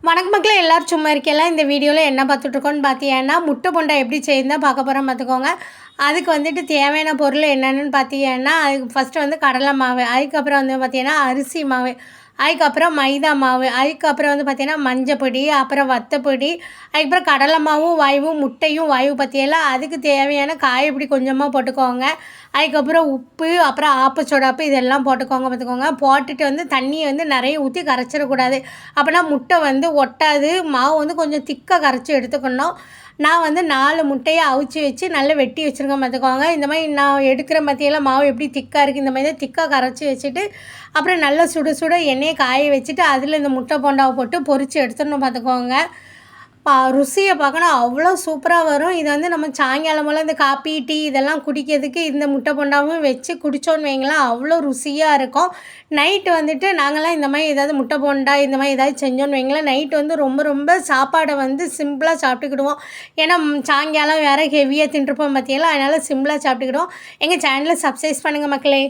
வணக்கம் மக்களே, எல்லோரும் சும்மா இருக்கலாம். இந்த வீடியோவில் என்ன பார்த்துட்ருக்கோன்னு பார்த்தீங்கன்னா, முட்டை போண்டா எப்படி செய்யுதான் பார்க்க போகிறோம் பார்த்துக்கோங்க. அதுக்கு வந்துட்டு தேவையான பொருள் என்னென்னு பார்த்தீங்கன்னா, அதுக்கு ஃபஸ்ட்டு வந்து கடலை மாவு, அதுக்கப்புறம் வந்து பார்த்திங்கன்னா அரிசி மாவு, அதுக்கப்புறம் மைதா மாவு, அதுக்கப்புறம் வந்து பார்த்திங்கன்னா மஞ்சப்பொடி, அப்புறம் வத்தப்பொடி, அதுக்கப்புறம் கடலை மாவும் வாயுவும் முட்டையும் வாயு பற்றியெல்லாம் அதுக்கு தேவையான காயப்பொடி கொஞ்சமாக போட்டுக்கோங்க. அதுக்கப்புறம் உப்பு, அப்புறம் ஆப்பச்சோடாப்பு இதெல்லாம் போட்டுக்கோங்க பார்த்துக்கோங்க. போட்டுட்டு வந்து தண்ணியை வந்து நிறைய ஊற்றி கரைச்சிடக்கூடாது. அப்போனா முட்டை வந்து ஒட்டாது. மாவு வந்து கொஞ்சம் திக்காக கரைச்சி எடுத்துக்கணும். நான் வந்து 4 முட்டையை அவிச்சு வச்சு நல்லா வெட்டி வச்சுருக்கேன் பார்த்துக்கோங்க. இந்த மாதிரி நான் எடுக்கிற மத்தியெல்லாம் மாவு எப்படி திக்காக இருக்குது, இந்த மாதிரி தான் திக்காக கரைச்சி வச்சுட்டு அப்புறம் நல்லா சுட சுட எண்ணெயை காய வச்சுட்டு அதில் இந்த முட்டை போண்டாவை போட்டு பொரித்து எடுத்துடணும் பார்த்துக்கோங்க. ருசியை பார்க்கணும், அவ்வளோ சூப்பராக வரும். இது வந்து நம்ம சாயங்காலம் போல் இந்த காப்பி டீ இதெல்லாம் குடிக்கிறதுக்கு இந்த முட்டை போண்டாவும் வச்சு குடித்தோன்னு வைங்களேன், அவ்வளோ ருசியாக இருக்கும். நைட்டு வந்துட்டு நாங்கள்லாம் இந்த மாதிரி ஏதாவது முட்டை போண்டா இந்த மாதிரி ஏதாவது செஞ்சோன்னு வைங்களேன், நைட்டு வந்து ரொம்ப ரொம்ப சாப்பாடை வந்து சிம்பிளாக சாப்பிட்டுக்கிடுவோம். ஏன்னா சாயங்காலம் வேறு ஹெவியாக தின்றுப்போம் பார்த்தீங்களா, அதனால் சிம்பிளாக சாப்பிட்டுக்கிடுவோம். எங்கள் சேனலை சப்ஸ்கிரைப் பண்ணுங்கள் மக்களே.